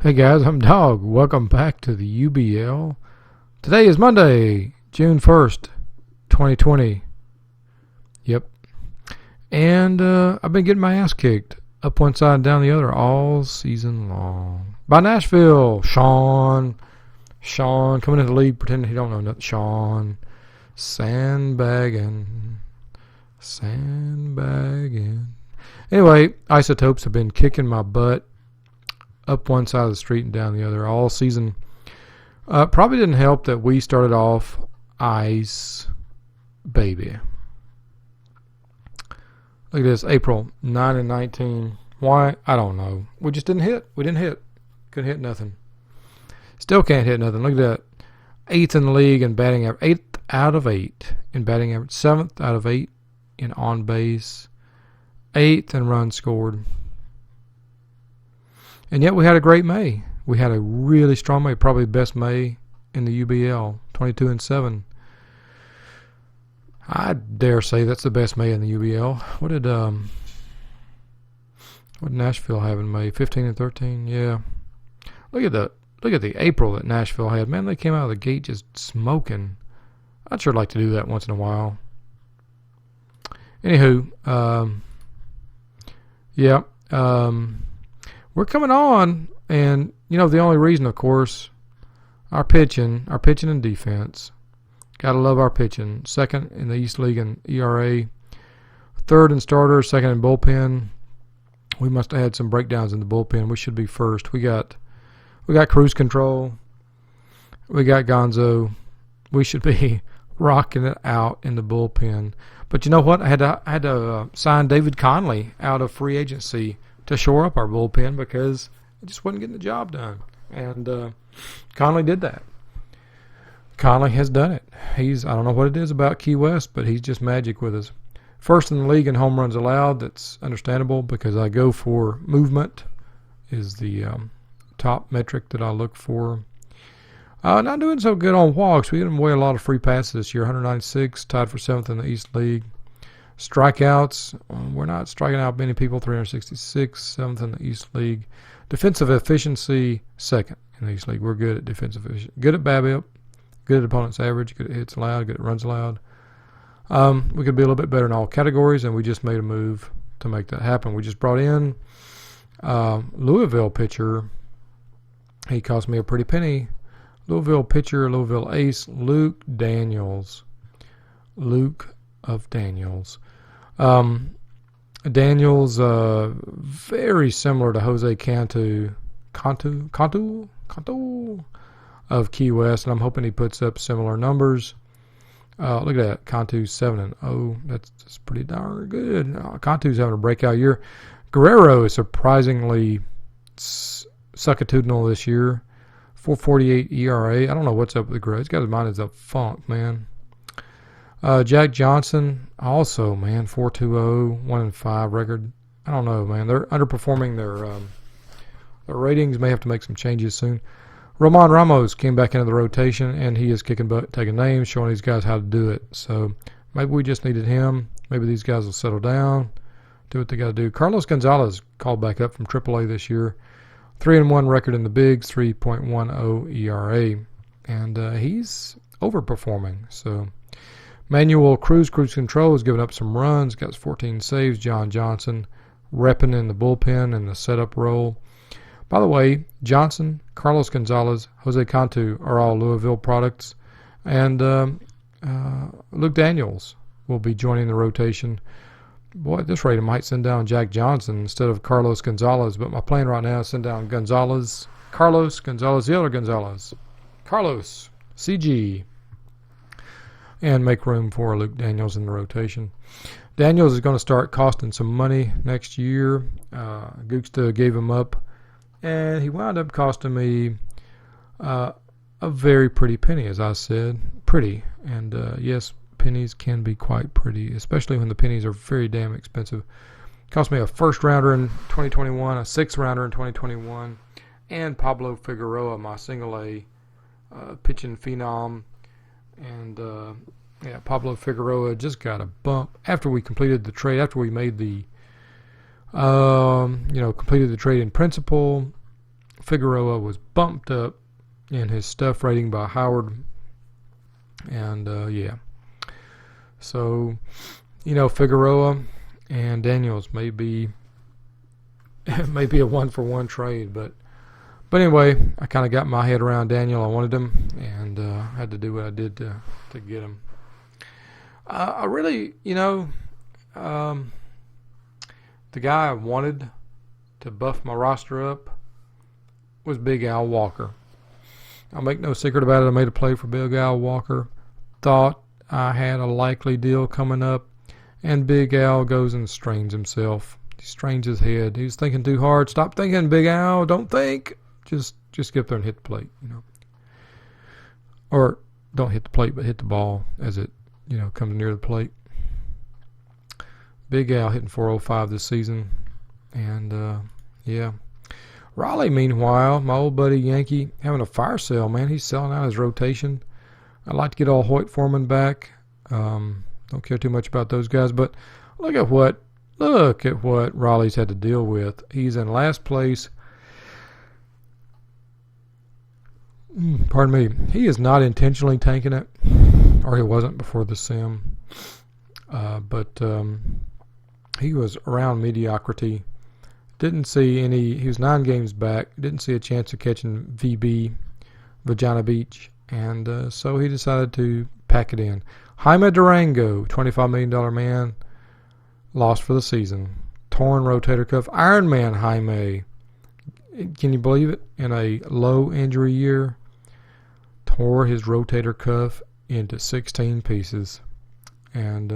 Hey guys, I'm Dog. Welcome back to the UBL. Today is Monday, June 1st, 2020. Yep. And I've been getting my ass kicked up one side and down the other all season long. By Nashville, Sean coming into the league pretending he don't know nothing. Sean, sandbagging. Anyway, isotopes have been kicking my butt up one side of the street and down the other all season. Probably didn't help that we started off ice baby. Look at this, April 9 and 19. Why? I don't know. We just didn't hit. Couldn't hit nothing. Still can't hit nothing. Look at that. 8th in the league in batting average. 8th out of 8 in batting average. 7th out of 8 in on base. 8th in runs scored. And yet we had a great May. We had a really strong May, probably the best May in the UBL, 22-7. I dare say that's the best May in the UBL. What did Nashville have in May? 15-13. Yeah. Look at the April that Nashville had. Man, they came out of the gate just smoking. I'd sure like to do that once in a while. Anywho, yeah. We're coming on, and the only reason, of course, our pitching and defense. Gotta love our pitching. 2nd in the East League in ERA, 3rd in starter, 2nd in bullpen. We must have had some breakdowns in the bullpen. We should be 1st. We got cruise control. We got Gonzo. We should be rocking it out in the bullpen. But you know what? I had to sign David Conley out of free agency to shore up our bullpen because it just wasn't getting the job done. And Conley did that. Conley has done it. I don't know what it is about Key West, but he's just magic with us. 1st in the league in home runs allowed. That's understandable because I go for movement is the top metric that I look for. Not doing so good on walks. We didn't away a lot of free passes this year. 196, tied for 7th in the East League. Strikeouts, we're not striking out many people, 366, 7th in the East League. Defensive efficiency, 2nd in the East League. We're good at defensive efficiency. Good at BABIP, good at opponent's average, good at hits allowed, good at runs allowed. We could be a little bit better in all categories, and we just made a move to make that happen. We just brought in Louisville pitcher. He cost me a pretty penny. Louisville pitcher, Louisville ace, Luke Daniels. Luke of Daniels. Daniels, very similar to Jose Cantu of Key West, and I'm hoping he puts up similar numbers. Look at that, Cantu 7-0. That's pretty darn good. Cantu's having a breakout year. Guerrero is surprisingly suckatudinal this year. 4.48 ERA. I don't know what's up with the Guerrero. He's got his mind is up funk, man. Jack Johnson, also, man, 4.20, 1-5 record. I don't know, man. They're underperforming their ratings. May have to make some changes soon. Roman Ramos came back into the rotation, and he is kicking butt, taking names, showing these guys how to do it. So maybe we just needed him. Maybe these guys will settle down, do what they got to do. Carlos Gonzalez called back up from AAA this year. 3-1 record in the bigs, 3.10 ERA. And he's overperforming, so... Manuel Cruz Control has given up some runs, got 14 saves. John Johnson repping in the bullpen and the setup role. By the way, Johnson, Carlos Gonzalez, Jose Cantu are all Louisville products. And Luke Daniels will be joining the rotation. Boy, at this rate, I might send down Jack Johnson instead of Carlos Gonzalez. But my plan right now is send down Carlos Gonzalez, the other Gonzalez. Carlos, CG. And make room for Luke Daniels in the rotation. Daniels is going to start costing some money next year. Guksta gave him up, and he wound up costing me a very pretty penny, as I said. Pretty. And yes, pennies can be quite pretty, especially when the pennies are very damn expensive. Cost me a 1st rounder in 2021, a 6th rounder in 2021, and Pablo Figueroa, my single A pitching phenom. And Pablo Figueroa just got a bump after we completed the trade. After we made the, completed the trade in principle. Figueroa was bumped up in his stuff rating by Howard. And, yeah. So, Figueroa and Daniels may be a 1-for-1 trade, but anyway, I kind of got my head around Daniel. I wanted him, and had to do what I did to get him. I really, the guy I wanted to buff my roster up was Big Al Walker. I'll make no secret about it. I made a play for Big Al Walker. Thought I had a likely deal coming up, and Big Al goes and strains himself. He strains his head. He was thinking too hard. Stop thinking, Big Al. Don't think. Just get up there and hit the plate, Or don't hit the plate, but hit the ball as it, comes near the plate. Big Al hitting .405 this season. And, yeah. Raleigh, meanwhile, my old buddy Yankee, having a fire sale, man. He's selling out his rotation. I'd like to get all Hoyt Foreman back. Don't care too much about those guys, but look at what Raleigh's had to deal with. He's in last place. Pardon me. He is not intentionally tanking it, or he wasn't before the sim. But he was around mediocrity. Didn't see any. He was 9 games back. Didn't see a chance of catching VB, Vagina Beach, and so he decided to pack it in. Jaime Durango, $25 million man, lost for the season. Torn rotator cuff. Iron Man Jaime. Can you believe it? In a low injury year, tore his rotator cuff into 16 pieces. And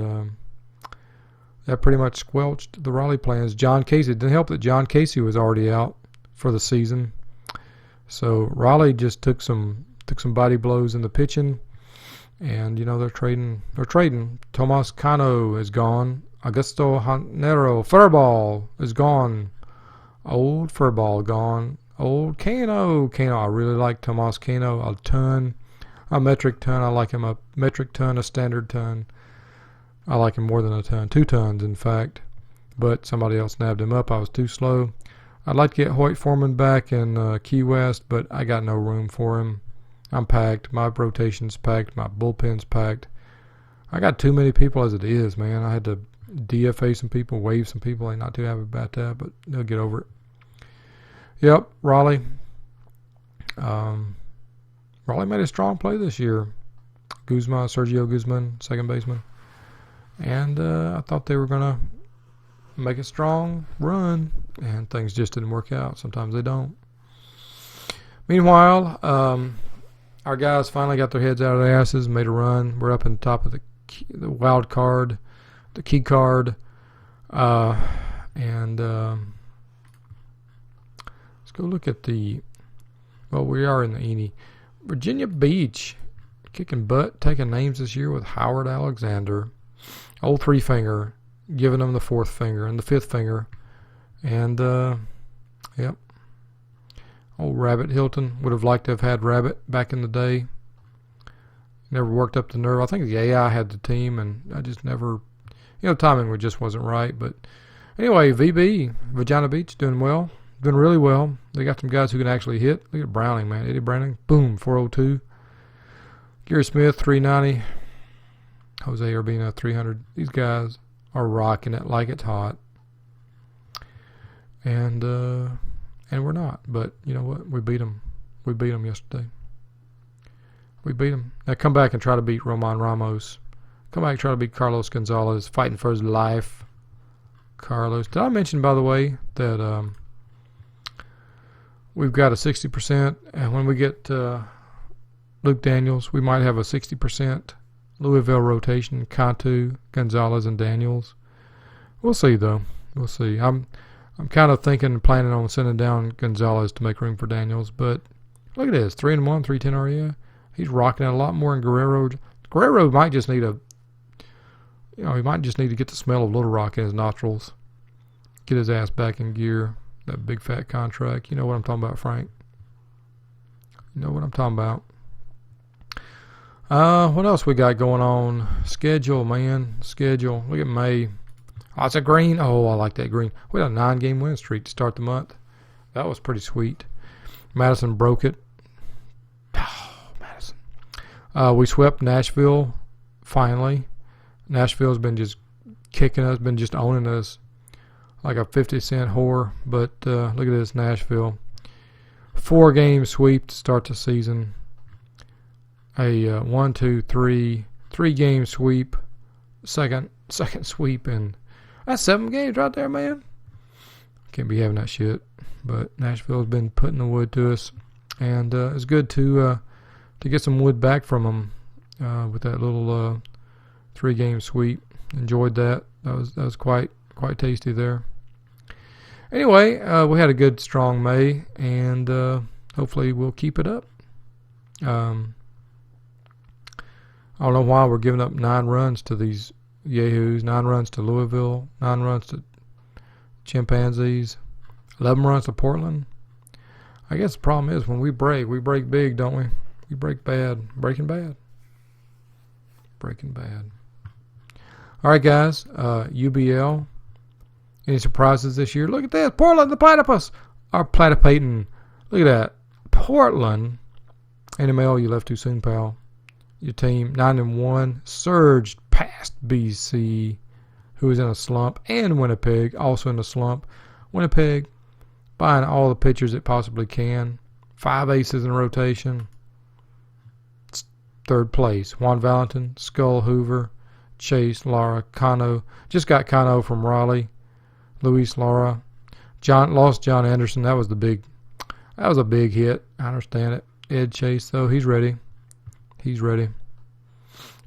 that pretty much squelched the Raleigh plans. John Casey. It didn't help that John Casey was already out for the season. So Raleigh just took some body blows in the pitching. And, they're trading. Tomas Cano is gone. Augusto Hanero. Furball is gone. Old Furball gone. Old Cano. I really like Tomas Cano a ton. A metric ton. I like him a metric ton, a standard ton. I like him more than a ton. 2 tons, in fact. But somebody else nabbed him up. I was too slow. I'd like to get Hoyt Foreman back in Key West, but I got no room for him. I'm packed. My rotation's packed. My bullpen's packed. I got too many people as it is, man. I had to DFA some people, waive some people. I'm not too happy about that, but they'll get over it. Yep, Raleigh. Raleigh made a strong play this year. Sergio Guzman, second baseman. And I thought they were going to make a strong run, and things just didn't work out. Sometimes they don't. Meanwhile, our guys finally got their heads out of their asses, made a run. We're up in the top of the wild card, the key card. And let's go look at we are in the Eni. Virginia Beach, kicking butt, taking names this year with Howard Alexander. Old 3-finger, giving them the 4th finger and the 5th finger. And, yep. Old Rabbit Hilton. Would have liked to have had Rabbit back in the day. Never worked up the nerve. I think the AI had the team, and I just never, timing just wasn't right. But anyway, VB, Vagina Beach, doing well. Doing really well. They got some guys who can actually hit. Look at Browning, man. Eddie Browning, boom, 402. Gary Smith, 390. Jose Urbina, 300. These guys are rocking it like it's hot. And we're not. But you know what? We beat them. We beat them yesterday. We beat them. Now come back and try to beat Roman Ramos. Come back and try to beat Carlos Gonzalez, fighting for his life. Carlos. Did I mention, by the way, that we've got a 60%, and when we get Luke Daniels, we might have a 60% Louisville rotation, Cantu, Gonzalez, and Daniels. We'll see, though. We'll see. I'm kind of planning on sending down Gonzalez to make room for Daniels, but look at this, 3-1, 310 REA. He's rocking it a lot more than Guerrero. Guerrero might just need he might just need to get the smell of Little Rock in his nostrils, get his ass back in gear. That big fat contract. You know what I'm talking about, Frank? You know what I'm talking about. What else we got going on? Schedule, man. Schedule. Look at May. Oh, it's a green. Oh, I like that green. We had a 9-game win streak to start the month. That was pretty sweet. Madison broke it. Oh, Madison. We swept Nashville, finally. Nashville's been just kicking us, been just owning us like a 50-cent whore. But look at this, Nashville. 4-game sweep to start the season. A 3-game sweep. Second sweep, and that's 7 games right there, man. Can't be having that shit. But Nashville's been putting the wood to us, and it's good to get some wood back from them with that little 3-game sweep. Enjoyed that. That was quite tasty there. Anyway, we had a good strong May, and hopefully we'll keep it up. I don't know why we're giving up 9 runs to these yahoos, 9 runs to Louisville, 9 runs to Chimpanzees, 11 runs to Portland. I guess the problem is when we break big, don't we? We break bad. Breaking bad. All right, guys. UBL. Any surprises this year? Look at this. Portland, the platypus. Our platypating. Look at that. Portland. NML, you left too soon, pal. Your team, 9-1, surged past BC, who is in a slump, and Winnipeg, also in a slump. Winnipeg, buying all the pitchers it possibly can. 5 aces in rotation. It's 3rd place. Juan Valentin, Skull Hoover, Chase, Lara, Cano. Just got Cano from Raleigh. Luis Lara. Lost John Anderson. That was a big hit. I understand it. Ed Chase, though, he's ready.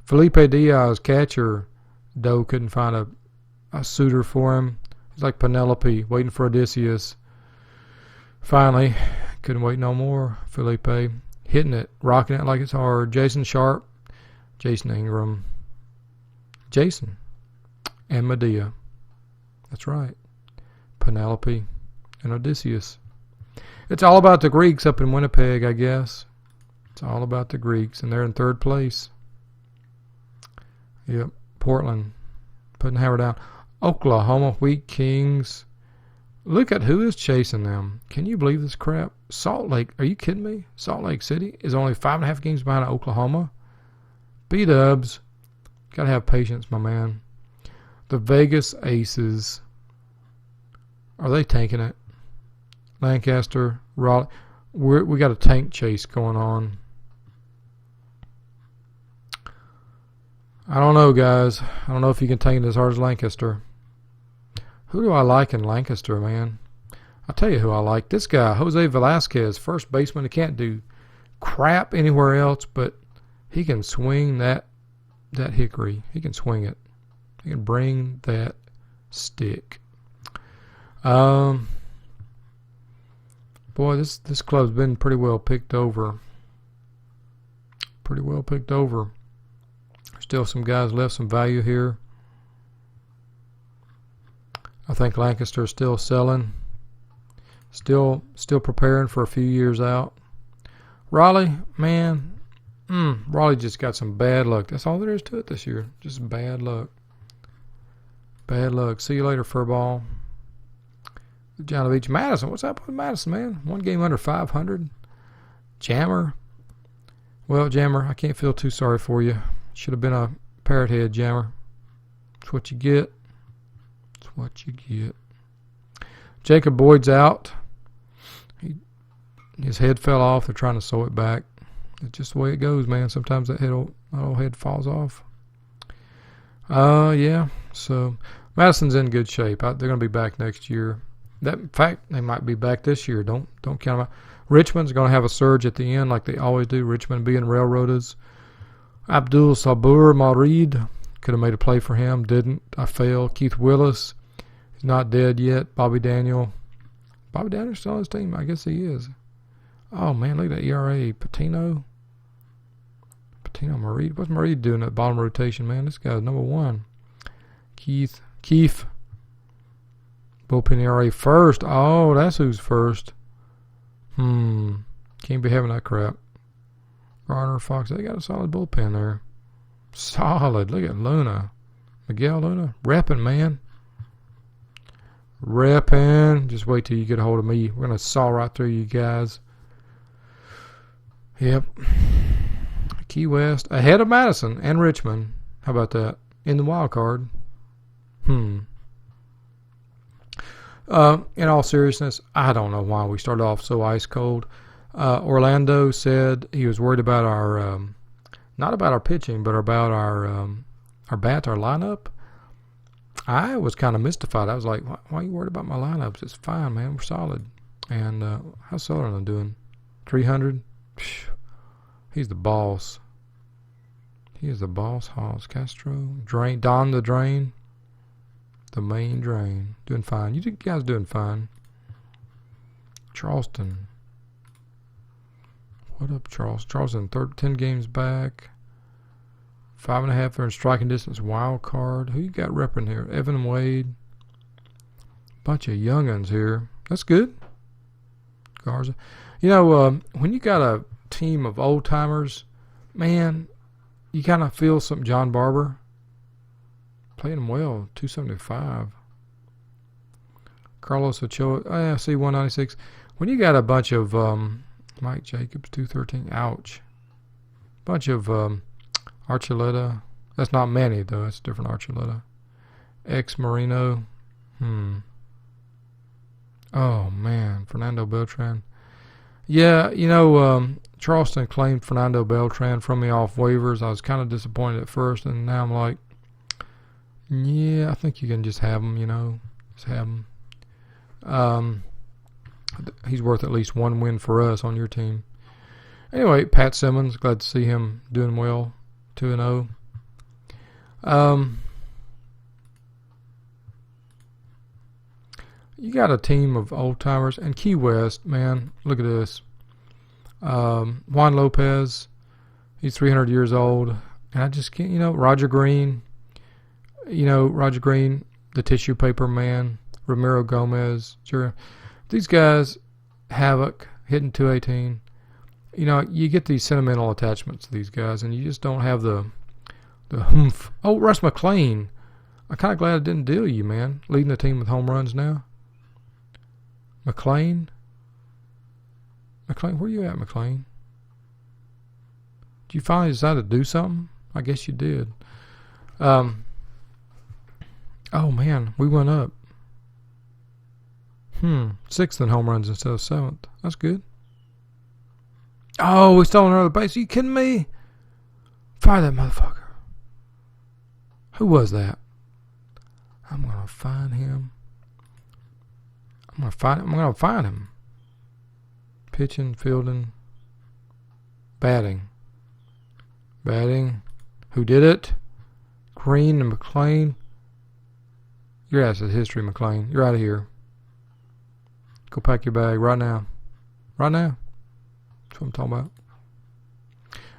Felipe Diaz, catcher. Doe couldn't find a suitor for him. He's like Penelope, waiting for Odysseus. Finally, couldn't wait no more. Felipe, hitting it, rocking it like it's hard. Jason Sharp, Jason Ingram, Jason, and Medea. That's right. Penelope and Odysseus. It's all about the Greeks up in Winnipeg, I guess. It's all about the Greeks, and they're in 3rd place. Yep, Portland putting the hammer down. Oklahoma Wheat Kings. Look at who is chasing them. Can you believe this crap? Salt Lake, are you kidding me? Salt Lake City is only 5.5 games behind Oklahoma. B-dubs. Gotta have patience, my man. The Vegas Aces. Are they tanking it? Lancaster, Raleigh. We got a tank chase going on. I don't know, guys. I don't know if you can tank it as hard as Lancaster. Who do I like in Lancaster, man? I'll tell you who I like. This guy, Jose Velasquez, first baseman. He can't do crap anywhere else, but he can swing that hickory. He can swing it. He can bring that stick. Boy, this club's been pretty well picked over. Still some guys left, some value here. I think Lancaster's still selling. Still preparing for a few years out. Raleigh, man, Raleigh just got some bad luck. That's all there is to it this year. Just bad luck. See you later, Furball. John Beach. Madison, what's up with Madison, man? 1 game under 500. Jammer. Well, Jammer, I can't feel too sorry for you. Should have been a parrot head, Jammer. That's what you get. Jacob Boyd's out. His head fell off. They're trying to sew it back. It's just the way it goes, man. Sometimes that old head falls off. Yeah. So Madison's in good shape. They're going to be back next year. In fact, they might be back this year. Don't count them out. Richmond's going to have a surge at the end like they always do. Richmond being railroaders. Abdul Sabur Marid. Could have made a play for him. Didn't. I failed. Keith Willis. He's not dead yet. Bobby Daniel. Bobby Daniel's still on his team. I guess he is. Oh, man. Look at that ERA. Patino Marid. What's Marid doing at bottom rotation, man? This guy's number 1. Keith. Bullpen ERA first. Oh, that's who's first. Can't be having that crap. Garner, Fox, they got a solid bullpen there. Solid. Look at Luna. Miguel Luna. Repping, man. Repping. Just wait till you get a hold of me. We're going to saw right through you guys. Yep. Key West ahead of Madison and Richmond. How about that? In the wild card. In all seriousness, I don't know why we started off so ice cold. Orlando said he was worried about our, not about our pitching, but about our bats, our lineup. I was kind of mystified. I was like, why are you worried about my lineups? It's fine, man. We're solid. And how's Sutherland doing? 300? He's the boss. He is the boss. Hoss, Castro, Drain, Don the Drain. The main drain. Doing fine. You guys doing fine. Charleston. What up, Charleston? Charleston, 10 games back. 5.5 in striking distance. Wild card. Who you got repping here? Evan Wade. Bunch of young'uns here. That's good. Garza. You know, when you got a team of old timers, man, you kind of feel some John Barber. Playing him well, 275. Carlos Ochoa, see 196. When you got a bunch of Mike Jacobs, 213. Ouch. Bunch of Archuleta. That's not Manny though. That's a different Archuleta. Ex Marino. Oh man, Fernando Beltran. Yeah, you know, Charleston claimed Fernando Beltran from me off waivers. I was kind of disappointed at first, and now I'm like, yeah, I think you can just have him, you know. Just have him. He's worth at least one win for us on your team. Anyway, Pat Simmons, glad to see him doing well. 2-0. You got a team of old timers. And Key West, man, look at this. Juan Lopez, he's 300 years old. And I just can't, you know, Roger Green, the tissue paper man, Ramiro Gomez, sure. These guys, Havoc, hitting 218. You know, you get these sentimental attachments to these guys, and you just don't have the humph. Oh, Russ McLean. I'm kind of glad I didn't deal you, man. Leading the team with home runs now. McLean, where you at, McLean? Did you finally decide to do something? I guess you did. Oh, man, we went up. 6th in home runs instead of 7th. That's good. Oh, we stole another base. Are you kidding me? Fire that motherfucker. Who was that? I'm going to find him. I'm going to find him. Pitching, fielding, batting. Who did it? Green and McLean. Your ass is history, McLean. You're out of here. Go pack your bag right now. Right now. That's what I'm talking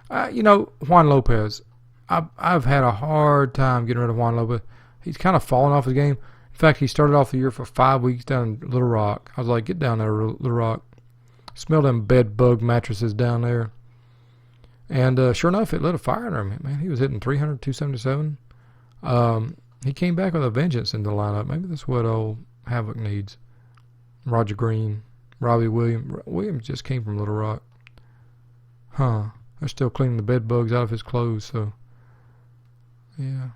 about. You know, Juan Lopez. I've had a hard time getting rid of Juan Lopez. He's kind of fallen off the game. In fact, he started off the year for 5 weeks down in Little Rock. I was like, get down there, Little Rock. Smell them bed bug mattresses down there. And sure enough, it lit a fire under him. Man, he was hitting 300, 277. He came back with a vengeance in the lineup. Maybe that's what old Havoc needs. Roger Green, Robbie Williams. Williams just came from Little Rock. They're still cleaning the bed bugs out of his clothes, so. Yeah.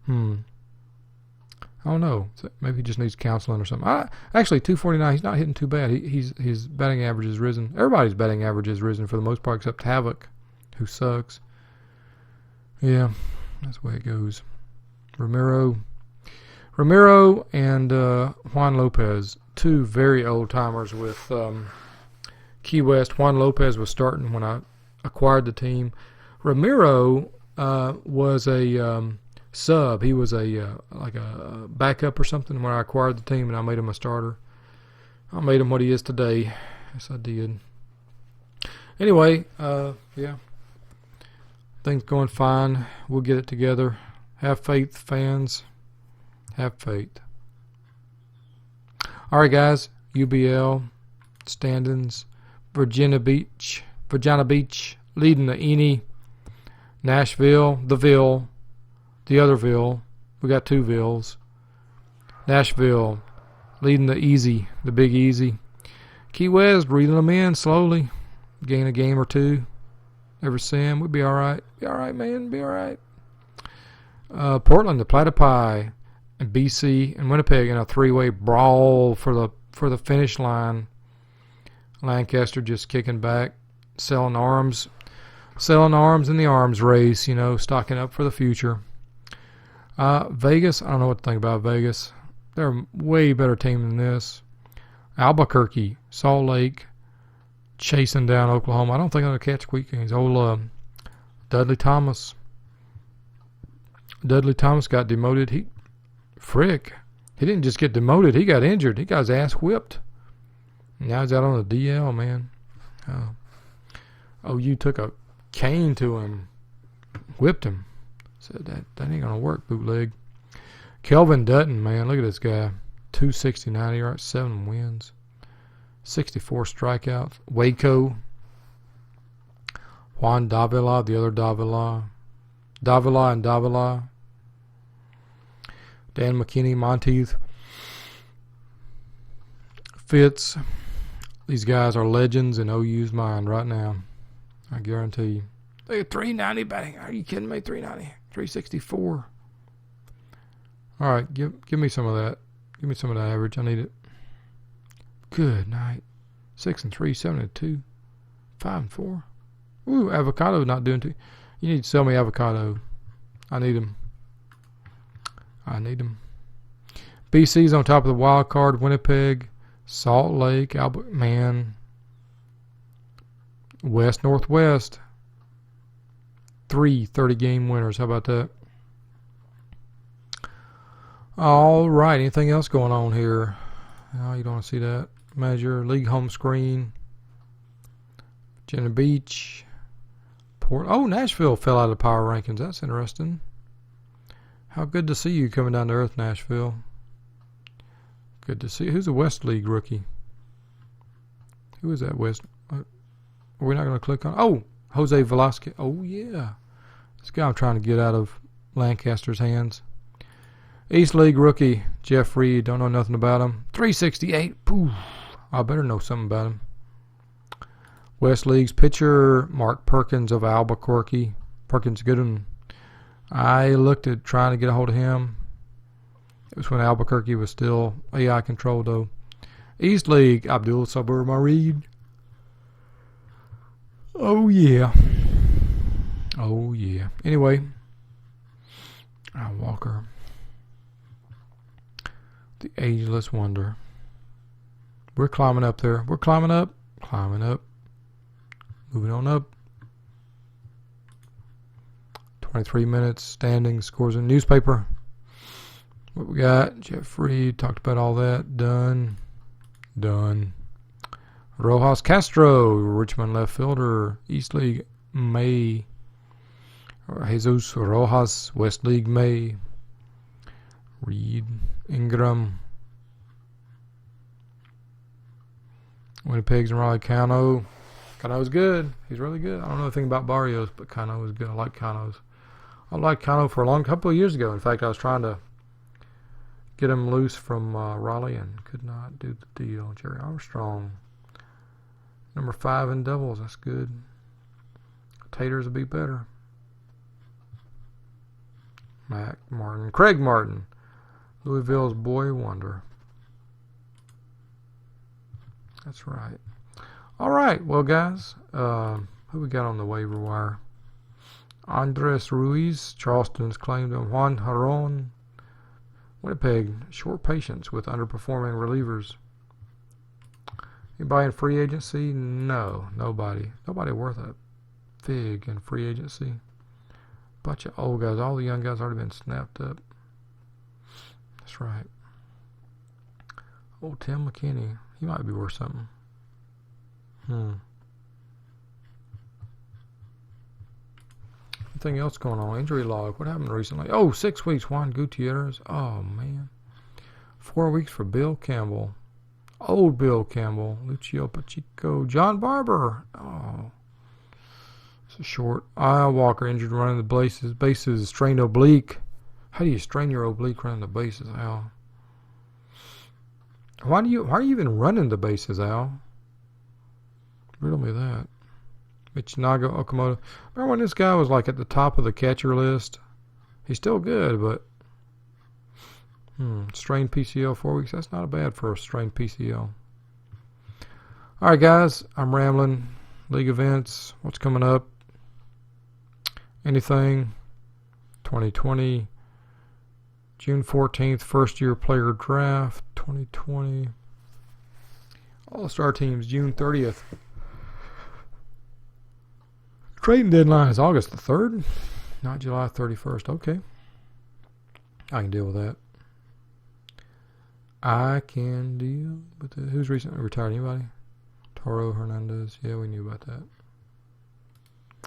I don't know. Maybe he just needs counseling or something. Actually, 249, he's not hitting too bad. His batting average has risen. Everybody's batting average has risen for the most part, except Havoc, who sucks. Yeah, that's the way it goes. Ramiro and Juan Lopez, two very old timers with Key West. Juan Lopez was starting when I acquired the team. Ramiro was a sub. He was like a backup or something when I acquired the team, and I made him a starter. I made him what he is today. Yes, I did. Anyway, yeah, things going fine. We'll get it together. Have faith, fans. Have faith. All right, guys. UBL standings. Virginia Beach, leading the Eni. Nashville, the other Ville. We got two Villes. Nashville, leading the Easy, the Big Easy. Key West, breathing them in slowly. gain a game or two every sim. We'll be all right. Be all right, man. Be all right. Portland, the Platypi, and BC and Winnipeg in a three-way brawl for the finish line. Lancaster just kicking back, selling arms in the arms race. Stocking up for the future. Vegas, I don't know what to think about Vegas. They're a way better team than this. Albuquerque, Salt Lake, chasing down Oklahoma. I don't think I'm going to catch quick games. Old Dudley Thomas. Dudley Thomas got demoted. He didn't just get demoted. He got injured. He got his ass whipped. Now he's out on the DL, man. OU took a cane to him, whipped him. Said that ain't going to work, bootleg. Kelvin Dutton, man, look at this guy. 269 yards, 7 wins, 64 strikeouts. Waco, Juan Davila, the other Davila and Davila. Dan McKinney, Monteith, Fitz. These guys are legends in OU's mind right now. I guarantee you. Look at 390 batting. Are you kidding me? 390, 364. All right, give me some of that. Give me some of the average. I need it. Good night. 6-3, 7-2, 5-4. Ooh, avocado not doing too. You need to sell me avocado. I need them. BC's on top of the wild card. Winnipeg, Salt Lake, Albert, man. West Northwest. 3 30-game winners. How about that? All right. Anything else going on here? Oh, you don't want to see that. Measure. League home screen. Virginia Beach. Nashville fell out of the power rankings. That's interesting. How good to see you coming down to earth, Nashville. Good to see you. Who's the West League rookie? Who is that West? We're not going to click on. Oh, Jose Velasquez. Oh, yeah. This guy I'm trying to get out of Lancaster's hands. East League rookie, Jeff Reed. Don't know nothing about him. 368. Poof. I better know something about him. West League's pitcher, Mark Perkins of Albuquerque. Perkins Gooden. I looked at trying to get a hold of him. It was when Albuquerque was still AI controlled, though. East League, Abdul Sabur Mareed. Oh, yeah. Oh, yeah. Anyway, Walker. The ageless wonder. We're climbing up there. We're climbing up. Moving on up. 23 minutes. Standings. Scores in newspaper. What we got? Jeff Reed. Talked about all that. Done. Rojas Castro. Richmond left fielder. East League May. Jesus Rojas. West League May. Reed. Ingram. Winnipeg's and Raleigh Cano. Cano's good. He's really good. I don't know anything about Barrios, but Cano is good. I like Cano's. I liked Cano for a couple of years ago. In fact, I was trying to get him loose from Raleigh and could not do the deal. Jerry Armstrong. Number 5 in doubles. That's good. Taters would be better. Mac Martin. Craig Martin. Louisville's boy wonder. That's right. All right. Well, guys, who we got on the waiver wire? Andres Ruiz, Charleston's claimed on Juan Jaron. Winnipeg, short patience with underperforming relievers. Anybody in free agency? No, nobody. Nobody worth a fig in free agency. Bunch of old guys. All the young guys already been snapped up. That's right. Oh, Tim McKinney. He might be worth something. Anything else going on? Injury log. What happened recently? 6 weeks. Juan Gutierrez. Oh, man. 4 weeks for Bill Campbell. Old Bill Campbell. Lucio Pacheco. John Barber. Oh. It's a short. Al Walker injured running the bases. Strained oblique. How do you strain your oblique running the bases, Al? Why are you even running the bases, Al? Riddle me that. Michinaga Okamoto. Remember when this guy was like at the top of the catcher list? He's still good, but strained PCL 4 weeks. That's not bad for a strained PCL. All right, guys, I'm rambling. League events. What's coming up? Anything? 2020. June 14th, first year player draft. 2020. All-Star teams, June 30th. Trading deadline is August the 3rd, not July 31st. Okay. I can deal with that. I can deal with it. Who's recently retired? Anybody? Toro Hernandez. Yeah, we knew about that.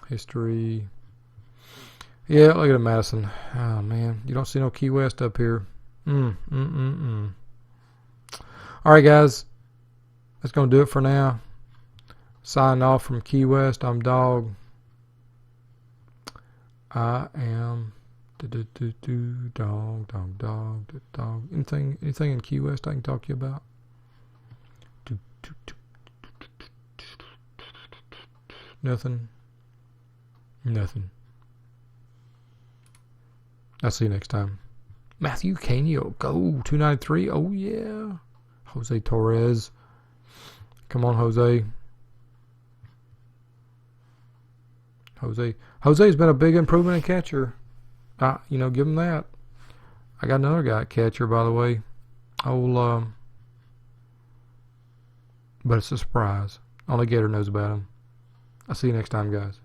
History. Yeah, look at Madison. Oh, man. You don't see no Key West up here. All right, guys. That's going to do it for now. Signing off from Key West. I'm Dog. I am dog. Anything in Key West I can talk to you about? Nothing. I'll see you next time. Matthew Canio, go 293. Oh yeah. Jose Torres. Come on, Jose. Jose's been a big improvement in catcher. Give him that. I got another guy at catcher, by the way. But it's a surprise. Only Gator knows about him. I'll see you next time, guys.